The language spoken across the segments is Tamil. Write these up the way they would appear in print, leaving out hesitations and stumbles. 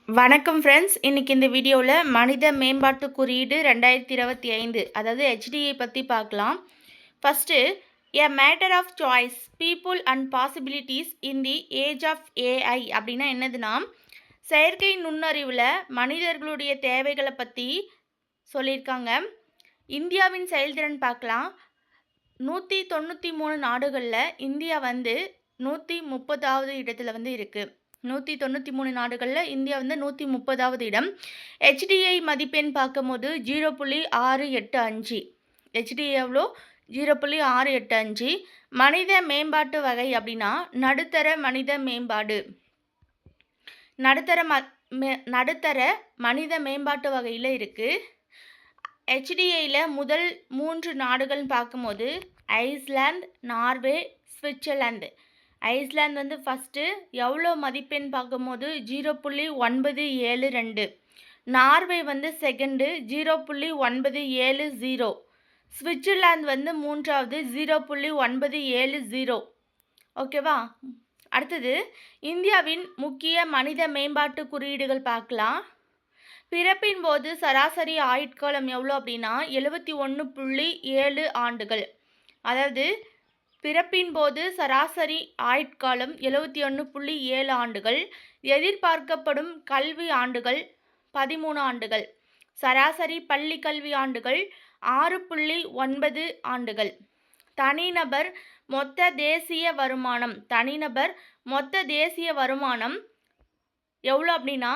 வணக்கம் ஃப்ரெண்ட்ஸ். இன்றைக்கி இந்த வீடியோவில் மனித மேம்பாட்டு குறியீடு 2025 அதாவது HDA பற்றி பார்க்கலாம். First, a matter of choice people and possibilities in the age of AI அப்படின்னா என்னதுன்னா, செயற்கை நுண்ணறிவில் மனிதர்களுடைய தேவைகளை பற்றி சொல்லியிருக்காங்க. இந்தியாவின் செயல்திறன் பார்க்கலாம். 193 நாடுகளில் இந்தியா 130வது இடத்துல இருக்குது. 193 நாடுகளில் இந்தியா 130வது இடம். HDI மதிப்பெண் பார்க்கும்போது 0.685. HDI எவ்வளோ? 0.685. மனித மேம்பாட்டு வகை அப்படின்னா நடுத்தர மனித மேம்பாடு. நடுத்தர மனித மேம்பாட்டு வகையில் இருக்குது. HDIயில் முதல் 3 நாடுகள் பார்க்கும்போது Iceland, Norway, Switzerland. Iceland first எவ்வளோ மதிப்பெண் பார்க்கும்போது 0.972. Norway second 0.970. சுவிட்சர்லாந்து மூன்றாவது 0.970. ஓகேவா? அடுத்தது இந்தியாவின் முக்கிய மனித மேம்பாட்டு குறியீடுகள் பார்க்கலாம். பிறப்பின் போது சராசரி ஆயுட்காலம் எவ்வளோ அப்படின்னா 71.7 ஆண்டுகள். அதாவது பிறப்பின் போது சராசரி ஆயுட்காலம் 71.7 ஆண்டுகள். எதிர்பார்க்கப்படும் கல்வி ஆண்டுகள் 13 ஆண்டுகள். சராசரி பள்ளி கல்வி ஆண்டுகள் 6.9 ஆண்டுகள். தனிநபர் மொத்த தேசிய வருமானம் எவ்வளோ அப்படின்னா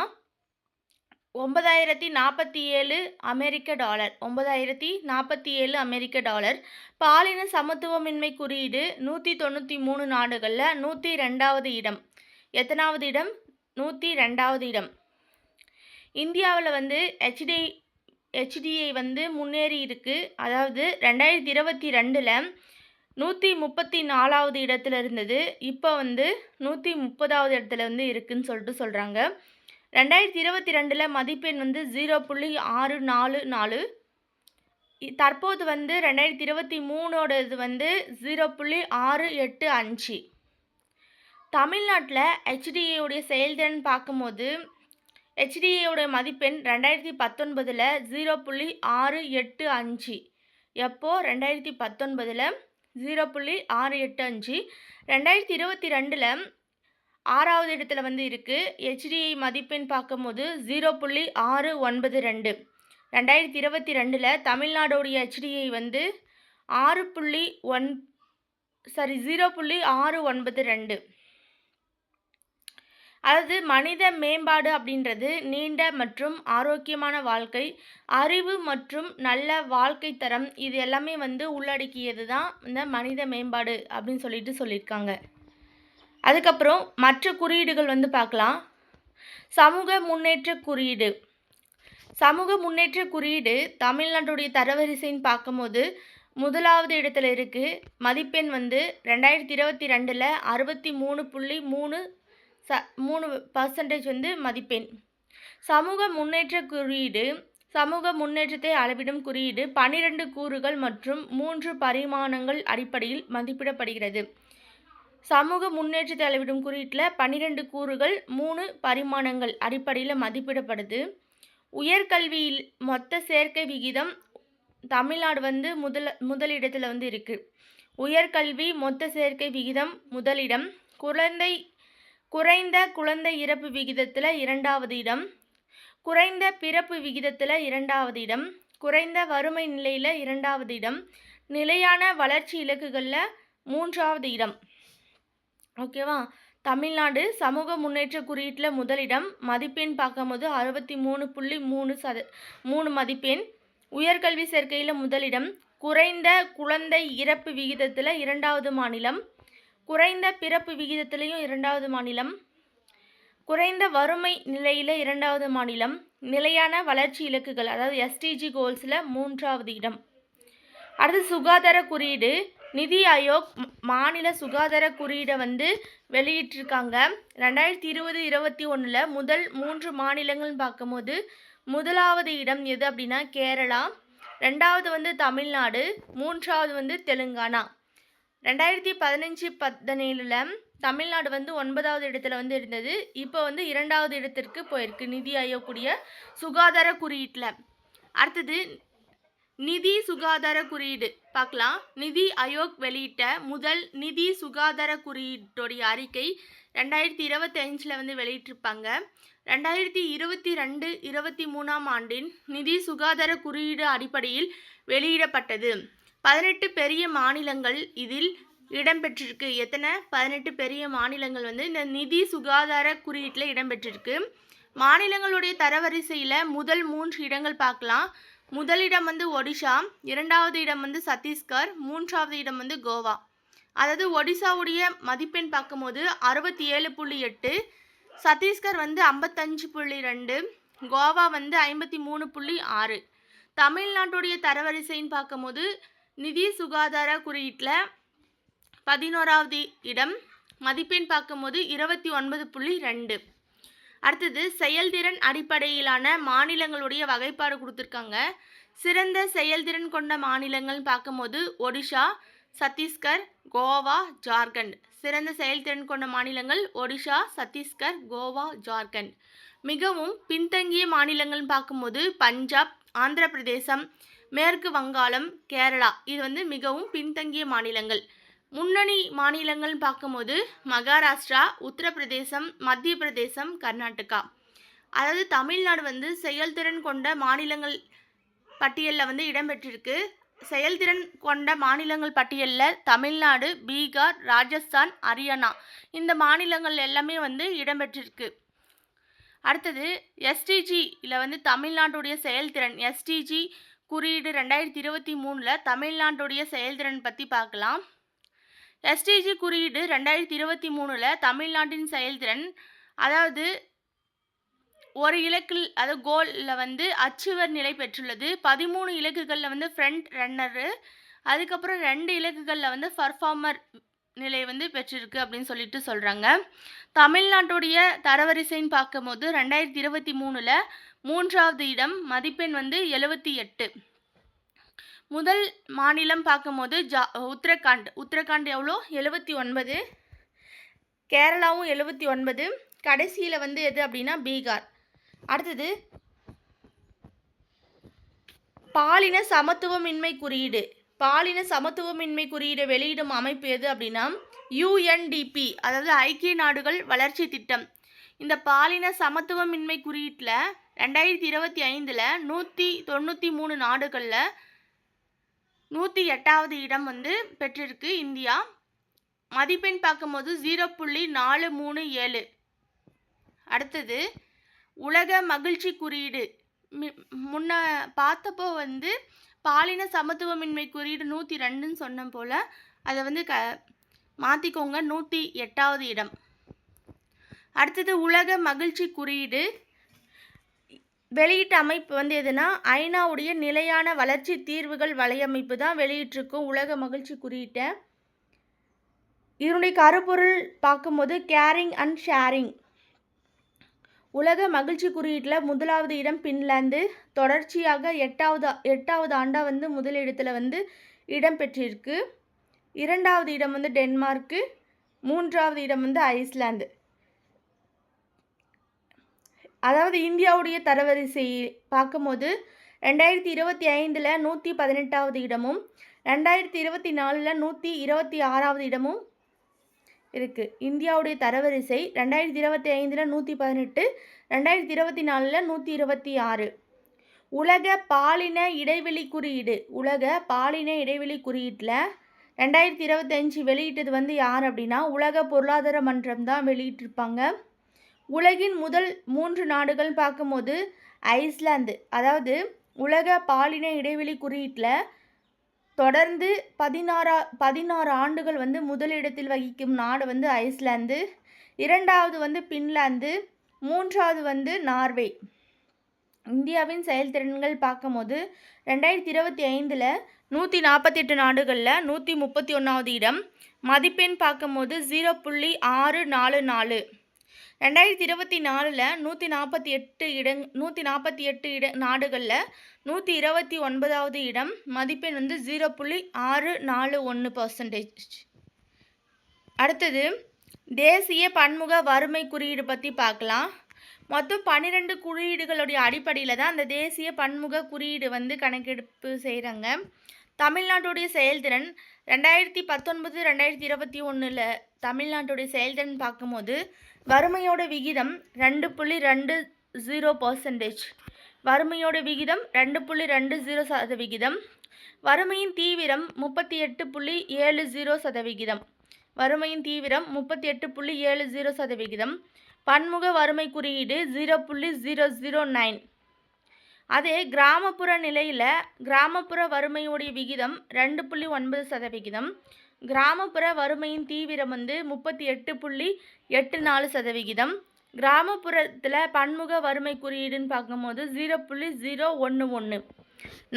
$9,047 $9,047. பாலின சமத்துவமின்மை குறியீடு 193 நாடுகளில் 102வது இடம். எத்தனாவது இடம்? 102வது இடம். இந்தியாவில் HDI முன்னேறி இருக்குது. அதாவது 2022ல் 134வது இடத்துல இருந்தது. இப்போ 130வது இடத்துல இருக்குதுன்னு சொல்கிறாங்க. 2022ல் மதிப்பெண் 0.644. தற்போது 2023ஓடது 0.685. தமிழ்நாட்டில் HDIயோடைய செயல்திறன் பார்க்கும்போது HDIயோடைய மதிப்பெண் 2019ல் 0.685. எப்போ? 2019ல் 0.685. 2022ல் 6வது இடத்துல இருக்குது. HDI மதிப்பெண் பார்க்கும்போது 0.692. 2022ல் தமிழ்நாடோடைய HDI 0.692. அதாவது மனித மேம்பாடு அப்படின்றது நீண்ட மற்றும் ஆரோக்கியமான வாழ்க்கை, அறிவு மற்றும் நல்ல வாழ்க்கை தரம், இது எல்லாமே உள்ளடக்கியது தான் இந்த மனித மேம்பாடு அப்படின்னு சொல்லியிருக்காங்க. அதுக்கப்புறம் மற்ற குறியீடுகள் பார்க்கலாம். சமூக முன்னேற்ற குறியீடு தமிழ்நாட்டுடைய தரவரிசைன்னு பார்க்கும்போது முதலாவது இடத்துல இருக்குது. மதிப்பெண் 2022ல் 63.3% மதிப்பெண். சமூக முன்னேற்ற குறியீடு சமூக முன்னேற்றத்தை அளவிடும் குறியீடு 12 கூறுகள் மற்றும் 3 பரிமாணங்கள் அடிப்படையில் மதிப்பிடப்படுகிறது. சமூக முன்னேற்றத்தை அளவிடும் குறியீட்டில் 12 கூறுகள் 3 பரிமாணங்கள் அடிப்படையில் மதிப்பிடப்படுது. உயர்கல்வியில் மொத்த சேர்க்கை விகிதம் தமிழ்நாடு முதலிடத்தில் இருக்குது. உயர்கல்வி மொத்த சேர்க்கை விகிதம் முதலிடம். குறைந்த குழந்தை இறப்பு விகிதத்தில் 2வது இடம். குறைந்த பிறப்பு விகிதத்தில் 2வது இடம். குறைந்த வறுமை நிலையில் 2வது இடம். நிலையான வளர்ச்சி இலக்குகளில் 3வது இடம். ஓகேவா? தமிழ்நாடு சமூக முன்னேற்ற குறியீட்டில் முதலிடம். மதிப்பெண் பார்க்கும்போது 63.3 மதிப்பெண். உயர்கல்வி சேர்க்கையில் முதலிடம். குறைந்த குழந்தை இறப்பு விகிதத்தில் 2வது மாநிலம். குறைந்த பிறப்பு விகிதத்திலையும் 2வது மாநிலம். குறைந்த வறுமை நிலையில் 2வது மாநிலம். நிலையான வளர்ச்சி இலக்குகள் அதாவது SDG கோல்ஸில் 3வது இடம். அடுத்து சுகாதார குறியீடு. நிதி ஆயோக் மாநில சுகாதார குறியீடை வெளியிட்டிருக்காங்க. 2020-21ல் முதல் 3 மாநிலங்கள்னு பார்க்கும்போது முதலாவது இடம் எது அப்படின்னா கேரளா, 2வது தமிழ்நாடு, 3வது தெலுங்கானா. 2015-17 தமிழ்நாடு வந்து 9வது இடத்துல வந்து இருந்தது. இப்போ வந்து 2வது இடத்திற்கு போயிருக்கு நிதி ஆயோக் உடைய சுகாதார குறியீட்டில். அடுத்தது நிதி சுகாதார குறியீடு பார்க்கலாம். நிதி ஆயோக் வெளியிட்ட முதல் நிதி சுகாதார குறியீட்டுடைய அறிக்கை 2025 வந்து வெளியிட்டிருப்பாங்க. 2022-23 ஆண்டின் நிதி சுகாதார குறியீடு அடிப்படையில் வெளியிடப்பட்டது. 18 பெரிய மாநிலங்கள் இதில் இடம்பெற்றிருக்கு. எத்தனை? 18 பெரிய மாநிலங்கள் வந்து இந்த நிதி சுகாதார குறியீட்டில் இடம்பெற்றிருக்கு. மாநிலங்களுடைய தரவரிசையில் முதல் 3 இடங்கள் பார்க்கலாம். முதலிடம் வந்து ஒடிஷா, 2வது இடம் வந்து சத்தீஸ்கர், 3வது இடம் வந்து கோவா. அதாவது ஒடிசாவுடைய மதிப்பெண் பார்க்கும்போது 67.8, சத்தீஸ்கர் வந்து 55.2, கோவா வந்து 53.6. தமிழ்நாட்டுடைய தரவரிசைன்னு பார்க்கும்போது நிதி சுகாதார குறியீட்டில் 11வது இடம், மதிப்பெண் பார்க்கும்போது 29.2. அடுத்தது செயல்திறன் அடிப்படையிலான மாநிலங்களுடைய வகைப்பாடு கொடுத்துருக்காங்க. சிறந்த செயல்திறன் கொண்ட மாநிலங்கள் பார்க்கும்போது ஒடிஷா, சத்தீஸ்கர், கோவா, ஜார்க்கண்ட். சிறந்த செயல்திறன் கொண்ட மாநிலங்கள் ஒடிஷா, சத்தீஸ்கர், கோவா, ஜார்க்கண்ட். மிகவும் பின்தங்கிய மாநிலங்கள் பார்க்கும்போது பஞ்சாப், ஆந்திர பிரதேசம், மேற்கு வங்காளம், கேரளா. இது வந்து மிகவும் பின்தங்கிய மாநிலங்கள். முன்னணி மாநிலங்கள் பார்க்கும்போது மகாராஷ்டிரா, உத்தரப்பிரதேசம், மத்திய பிரதேசம், கர்நாடகா. அதாவது தமிழ்நாடு வந்து செயல்திறன் கொண்ட மாநிலங்கள் பட்டியலில் வந்து இடம்பெற்றிருக்கு. செயல்திறன் கொண்ட மாநிலங்கள் பட்டியலில் தமிழ்நாடு, பீகார், ராஜஸ்தான், ஹரியானா இந்த மாநிலங்கள் எல்லாமே வந்து இடம்பெற்றிருக்கு. அடுத்தது எஸ்டிஜியில் வந்து தமிழ்நாட்டுடைய செயல்திறன் எஸ்டிஜி குறியீடு 2023 தமிழ்நாட்டுடைய செயல்திறன் பற்றி பார்க்கலாம். எஸ்டிஜி குறியீடு 2023 தமிழ்நாட்டின் செயல்திறன், அதாவது ஒரு இலக்கில் அதாவது கோலில் வந்து அச்சீவர் நிலை பெற்றுள்ளது. 13 இலக்குகளில் வந்து ஃப்ரண்ட் ரன்னரு, அதுக்கப்புறம் 2 இலக்குகளில் வந்து பர்ஃபார்மர் நிலை வந்து பெற்றிருக்கு அப்படின்னு சொல்லிட்டு சொல்கிறாங்க. தமிழ்நாட்டுடைய தரவரிசைன்னு பார்க்கும்போது 2023 3வது இடம், மதிப்பெண் வந்து 78. முதல் மாநிலம் பார்க்கும்போது உத்தரகாண்ட் எவ்வளோ? 79. கேரளாவும் 79. கடைசியில் வந்து எது அப்படின்னா பீகார். அடுத்தது பாலின சமத்துவமின்மை குறியீடு. பாலின சமத்துவமின்மை குறியீடு வெளியிடும் அமைப்பு எது அப்படின்னா யுஎன்டிபி, அதாவது ஐக்கிய நாடுகள் வளர்ச்சி திட்டம். இந்த பாலின சமத்துவமின்மை குறியீட்டில் 2025 193 நாடுகளில் 108வது இடம் வந்து பெற்றிருக்கு இந்தியா. மதிப்பெண் பார்க்கும்போது 0.437. அடுத்தது உலக மகிழ்ச்சி குறியீடு. முன்ன பார்த்தப்போ வந்து பாலின சமத்துவமின்மை குறியீடு 102ன்னு சொன்ன போல் அதை வந்து மாற்றிக்கோங்க, 108வது இடம். அடுத்தது உலக மகிழ்ச்சி குறியீடு வெளியிட்ட அமைப்பு வந்து எதுனா ஐநாவுடைய நிலையான வளர்ச்சி தீர்வுகள் வலையமைப்பு தான் வெளியிட்டிருக்கும் உலக மகிழ்ச்சி குறியீட்டை. இதனுடைய கருப்பொருள் பார்க்கும்போது கேரிங் அண்ட் ஷேரிங். உலக மகிழ்ச்சி குறியீட்டில் முதலாவது இடம் பின்லாந்து, தொடர்ச்சியாக 8வது ஆண்டாக வந்து முதலிடத்தில் வந்து இடம் பெற்றிருக்கு. 2வது இடம் வந்து டென்மார்க்கு, 3வது இடம் வந்து ஐஸ்லாந்து. அதாவது இந்தியாவுடைய தரவரிசை பார்க்கும்போது 2025 118வது இடமும் 2024 126வது இடமும் இருக்குது. இந்தியாவுடைய தரவரிசை 2025 118, 2024 126. உலக பாலின இடைவெளி குறியீடு. உலக பாலின இடைவெளி குறியீட்டில் 2025 வெளியிட்டது வந்து யார் அப்படின்னா உலக பொருளாதார மன்றம் தான் வெளியிட்டிருப்பாங்க. உலகின் முதல் 3 நாடுகள் பார்க்கும்போது ஐஸ்லாந்து, அதாவது உலக பாலின இடைவெளி குறியீட்டில் தொடர்ந்து 16 ஆண்டுகள் வந்து முதலிடத்தில் வகிக்கும் நாடு வந்து ஐஸ்லாந்து, 2வது வந்து பின்லாந்து, 3வது வந்து நார்வே. இந்தியாவின் செயல்திறன்கள் பார்க்கும்போது 2025 148 நாடுகளில் 131வது இடம், மதிப்பெண் பார்க்கும்போது 0.644. 2024 148 நாடுகளில் 129வது இடம், மதிப்பெண் வந்து 0.641%. அடுத்தது தேசிய பன்முக வறுமை குறியீடு பற்றி பார்க்கலாம். மொத்தம் 12 குறியீடுகளுடைய அடிப்படையில் தான் அந்த தேசிய பன்முக குறியீடு வந்து கணக்கெடுப்பு செய்கிறாங்க. தமிழ்நாட்டுடைய செயல்திறன் 2019 2021 தமிழ்நாட்டுடைய செயல்திறன் பார்க்கும்போது வறுமையோட விகிதம் 2.20%. வறுமையோட விகிதம் 2.20%. வறுமையின் தீவிரம் 38.70%. வறுமையின் தீவிரம் 38.70%. பன்முக வறுமை குறியீடு 0.009. அதே கிராமப்புற நிலையில் கிராமப்புற வறுமையுடைய விகிதம் 2.9%. கிராமப்புற வறுமையின் தீவிரம் வந்து 38.84%. கிராமப்புறத்தில் பன்முக வறுமை குறியீடுன்னு பார்க்கும்போது 0.011.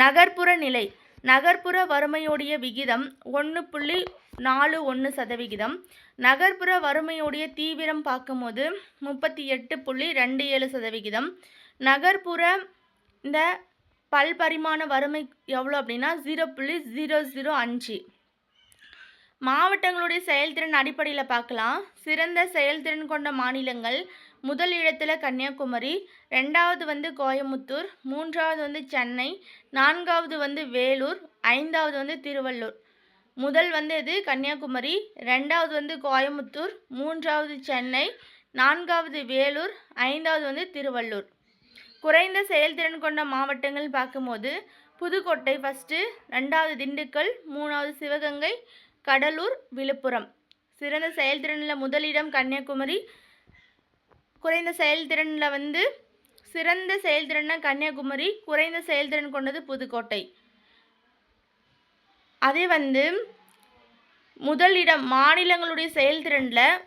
நகர்ப்புற நிலை நகர்ப்புற வறுமையுடைய விகிதம் 1.41%. நகர்ப்புற வறுமையுடைய தீவிரம் பார்க்கும்போது 38.27%. நகர்ப்புற இந்த பல்பரிமாண வறுமை எவ்வளோ அப்படின்னா 0.005. மாவட்டங்களுடைய செயல்திறன் அடிப்படையில் பார்க்கலாம். சிறந்த செயல்திறன் கொண்ட மாநிலங்கள் முதல் இடத்துல கன்னியாகுமரி, 2வது வந்து கோயமுத்தூர், 3வது வந்து சென்னை, 4வது வந்து வேலூர், 5வது வந்து திருவள்ளூர். முதல் வந்து இது கன்னியாகுமரி, 2வது வந்து கோயமுத்தூர், 3வது சென்னை, 4வது வேலூர், 5வது வந்து திருவள்ளூர். குறைந்த செயல்திறன் கொண்ட மாவட்டங்கள் பார்க்கும்போது புதுக்கோட்டை ஃபஸ்ட்டு, 2வது திண்டுக்கல், 3வது சிவகங்கை, கடலூர், விழுப்புரம். சிறந்த செயல்திறனில் முதலிடம் கன்னியாகுமரி, குறைந்த செயல்திறனில் வந்து சிறந்த செயல்திறன்னா கன்னியாகுமரி, குறைந்த செயல்திறன் கொண்டது புதுக்கோட்டை. அதே வந்து முதலிடம் மாநிலங்களுடைய செயல்திறனில்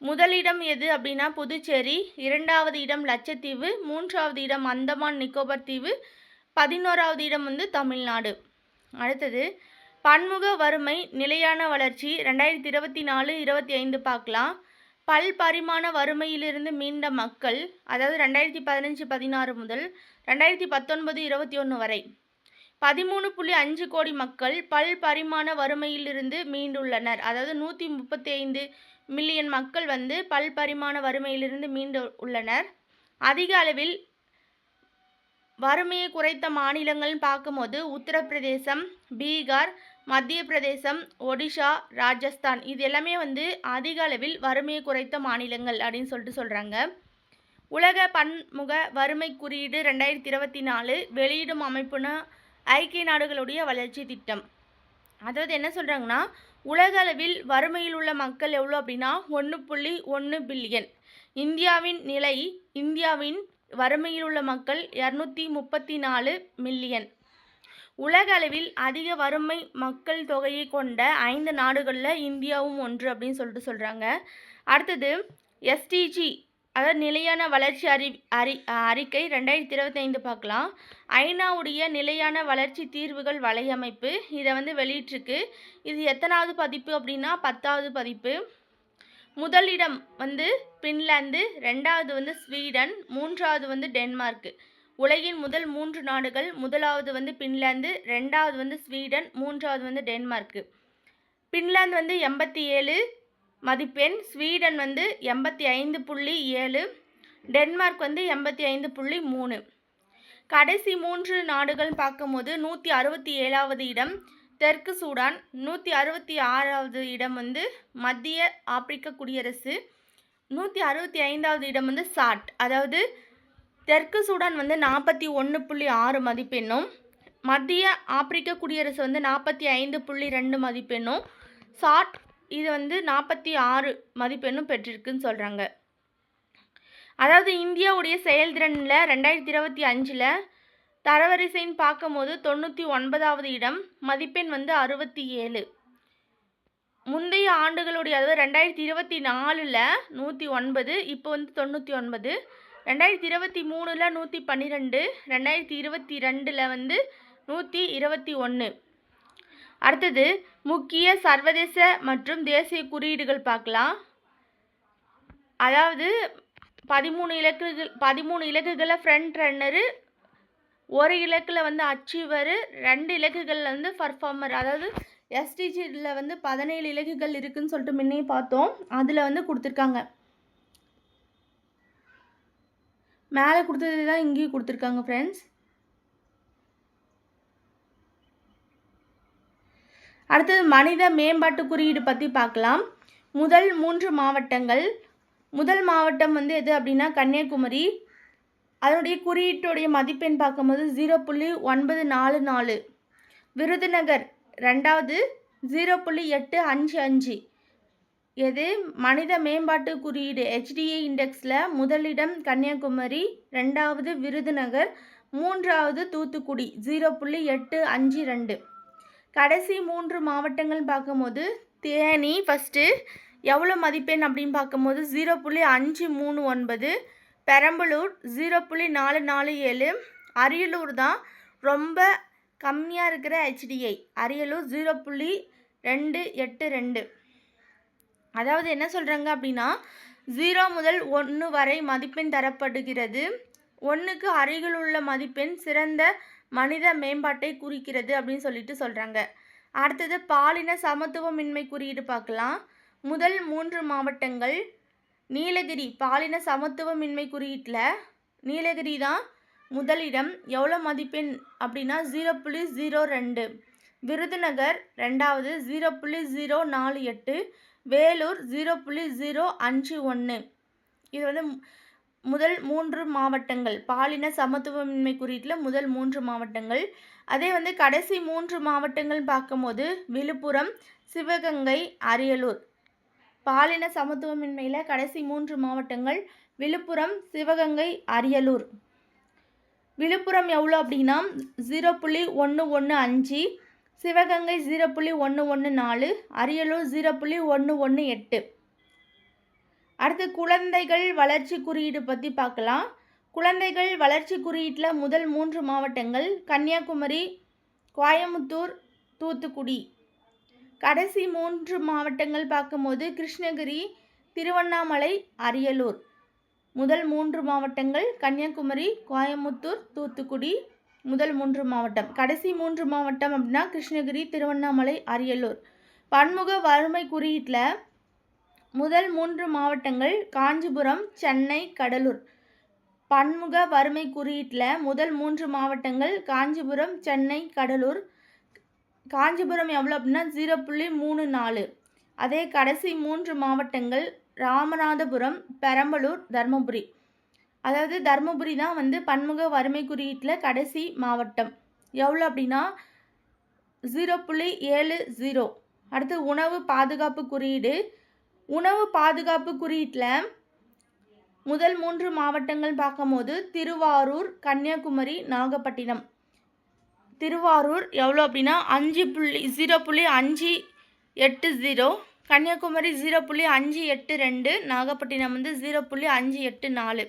முதலிடம் எது அப்படின்னா புதுச்சேரி, 2வது இடம் லட்சத்தீவு, 3வது இடம் அந்தமான் நிக்கோபர் தீவு, 11வது இடம் வந்து தமிழ்நாடு. அடுத்தது பன்முக வறுமை நிலையான வளர்ச்சி 2024-25 பார்க்கலாம். பல்பரிமாண வறுமையிலிருந்து மீண்ட மக்கள், அதாவது 2015-16 முதல் 2019-21 வரை 13.5 கோடி மக்கள் பல்பரிமாண வறுமையிலிருந்து மீண்டுள்ளனர். அதாவது 135 மில்லியன் மக்கள் வந்து பல்பரிமாண வறுமையிலிருந்து மீண்டு உள்ளனர். அதிக அளவில் வறுமையை குறைத்த மாநிலங்கள்னு பார்க்கும்போது உத்தரப்பிரதேசம், பீகார், மத்திய பிரதேசம், ஒடிஷா, ராஜஸ்தான் இது எல்லாமே வந்து அதிக அளவில் வறுமையை குறைத்த மாநிலங்கள் அப்படின்னு சொல்கிறாங்க. உலக பன்முக வறுமை குறியீடு 2024 வெளியிடும் அமைப்புனா ஐக்கிய நாடுகளுடைய வளர்ச்சி திட்டம். அதாவது என்ன சொல்கிறாங்கன்னா உலக அளவில் வறுமையில் உள்ள மக்கள் எவ்வளோ அப்படின்னா 1.1 பில்லியன். இந்தியாவின் வறுமையில் உள்ள மக்கள் 234 மில்லியன். உலக அளவில் அதிக வறுமை மக்கள் தொகையை கொண்ட 5 நாடுகளில் இந்தியாவும் ஒன்று அப்படின்னு சொல்கிறாங்க. அடுத்தது எஸ்டிஜி அதாவது நிலையான வளர்ச்சி அறிக்கை 2025 பார்க்கலாம். ஐநாவுடைய நிலையான வளர்ச்சி தீர்வுகள் வலையமைப்பு இதை வந்து வெளியிட்டிருக்கு. இது எத்தனாவது பதிப்பு அப்படின்னா 10வது பதிப்பு. முதலிடம் வந்து பின்லாந்து, 2வது வந்து ஸ்வீடன், 3வது வந்து டென்மார்க். உலகின் முதல் 3 நாடுகள், முதலாவது வந்து பின்லாந்து, 2வது வந்து ஸ்வீடன், 3வது வந்து டென்மார்க். பின்லாந்து வந்து 87 மதிப்பெண், ஸ்வீடன் வந்து 85.7, டென்மார்க் வந்து 85.3. கடைசி 3 நாடுகள் பார்க்கும்போது 167வது இடம் தெற்கு சூடான், 166வது இடம் வந்து மத்திய ஆப்பிரிக்க குடியரசு, 165வது இடம் வந்து சாட். அதாவது தெற்கு சூடான் வந்து 41.6 மதிப்பெண்ணும், மத்திய ஆப்பிரிக்க குடியரசு வந்து 45.2 மதிப்பெண்ணும், சாட் இது வந்து 46 மதிப்பெண்ணும் பெற்றிருக்குன்னு சொல்கிறாங்க. அதாவது இந்தியாவுடைய செயல்திறனில் 2025 தரவரிசைன்னு பார்க்கும்போது 99வது இடம், மதிப்பெண் வந்து 67. முந்தைய ஆண்டுகளுடைய அதாவது 2024 109, இப்போ வந்து 99, 2023 112, 2022 வந்து 121. அடுத்தது முக்கிய சர்வதேச மற்றும் தேசிய குறியீடுகள் பார்க்கலாம். அதாவது 13 இலக்குகளை ஃப்ரண்ட் ரன்னரு, 1 இலக்கில் வந்து அச்சீவரு, 2 இலக்குகளில் வந்து பர்ஃபார்மர். அதாவது எஸ்டிஜியில் வந்து 17 இலக்குகள் இருக்குதுன்னு சொல்லிட்டு முன்னே பார்த்தோம். அதில் வந்து கொடுத்துருக்காங்க. மேலே கொடுத்தது தான் இங்கேயும் கொடுத்துருக்காங்க ஃப்ரெண்ட்ஸ். அடுத்தது மனித மேம்பாட்டு குறியீடு பற்றி பார்க்கலாம். முதல் 3 மாவட்டங்கள். முதல் மாவட்டம் வந்து எது அப்படின்னா கன்னியாகுமரி. அதனுடைய குறியீட்டுடைய மதிப்பெண் பார்க்கும்போது 0.944. விருதுநகர் ரெண்டாவது 0.855. எது மனித மேம்பாட்டு குறியீடு HDA இண்டெக்ஸில் முதலிடம் கன்னியாகுமரி, ரெண்டாவது விருதுநகர், மூன்றாவது தூத்துக்குடி 0.852. கடைசி 3 மாவட்டங்கள் பார்க்கும்போது தேனி ஃபஸ்ட்டு எவ்வளோ மதிப்பெண் அப்படின்னு பார்க்கும்போது 0.539. பெரம்பலூர் 0.447. அரியலூர் தான் ரொம்ப கம்மியாக இருக்கிற HDA. அரியலூர் 0.282. அதாவது என்ன சொல்கிறாங்க அப்படின்னா 0 முதல் 1 வரை மதிப்பெண் தரப்படுகிறது. 1க்கு அருகில் உள்ள மதிப்பெண் சிறந்த மனித மேம்பாட்டை குறிக்கிறது அப்படின்னு சொல்லிட்டு சொல்கிறாங்க. அடுத்தது பாலின சமத்துவமின்மை குறியீடு பார்க்கலாம். முதல் 3 மாவட்டங்கள். நீலகிரி பாலின சமத்துவமின்மை குறியீட்டில் நீலகிரி தான் முதலிடம். எவ்வளோ மதிப்பெண் அப்படின்னா 0.02. விருதுநகர் ரெண்டாவது 0.048. வேலூர் 0.051. இது வந்து முதல் 3 மாவட்டங்கள். பாலின சமத்துவமின்மை குறியீட்டில் முதல் 3 மாவட்டங்கள். அதே வந்து கடைசி 3 மாவட்டங்கள் பார்க்கும்போது விழுப்புரம், சிவகங்கை, அரியலூர். பாலின சமத்துவமின்மையில் கடைசி 3 மாவட்டங்கள் விழுப்புரம், சிவகங்கை, அரியலூர். விழுப்புரம் எவ்வளோ அப்படின்னா 0.115. சிவகங்கை 0.114. அரியலூர் 0.118. அடுத்து குழந்தைகள் வளர்ச்சி குறியீடு பற்றி பார்க்கலாம். குழந்தைகள் வளர்ச்சி குறியீட்டில் முதல் 3 மாவட்டங்கள் கன்னியாகுமரி, கோயமுத்தூர், தூத்துக்குடி. கடைசி 3 மாவட்டங்கள் பார்க்கும்போது கிருஷ்ணகிரி, திருவண்ணாமலை, அரியலூர். முதல் 3 மாவட்டங்கள் கன்னியாகுமரி, கோயமுத்தூர், தூத்துக்குடி. முதல் 3 மாவட்டம். கடைசி 3 மாவட்டம் அப்படின்னா கிருஷ்ணகிரி, திருவண்ணாமலை, அரியலூர். பன்முக வறுமை குறியீட்டில் முதல் 3 மாவட்டங்கள் காஞ்சிபுரம், சென்னை, கடலூர். பன்முக வறுமை குறியீட்டில் முதல் 3 மாவட்டங்கள் காஞ்சிபுரம், சென்னை, கடலூர். காஞ்சிபுரம் எவ்வளோ அப்படின்னா 0.34. அதே கடைசி 3 மாவட்டங்கள் ராமநாதபுரம், பெரம்பலூர், தர்மபுரி. அதாவது தர்மபுரி தான் வந்து பன்முக வறுமை குறியீட்டில் கடைசி மாவட்டம். எவ்வளோ அப்படின்னா 0.70. அடுத்து உணவு பாதுகாப்பு குறியீடு. உணவு பாதுகாப்பு குறியீட்டில் முதல் 3 மாவட்டங்கள் பார்க்கும்போது திருவாரூர், கன்னியாகுமரி, நாகப்பட்டினம். திருவாரூர் எவ்வளோ அப்படின்னா 0.580. கன்னியாகுமரி 0.582. நாகப்பட்டினம் வந்து 0.584.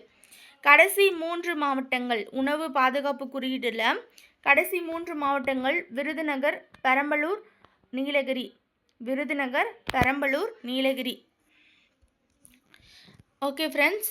கடைசி 3 மாவட்டங்கள் உணவு பாதுகாப்பு குறியீடில் கடைசி 3 மாவட்டங்கள் விருதுநகர், பெரம்பலூர், நீலகிரி. விருதுநகர், பெரம்பலூர், நீலகிரி. Okay friends.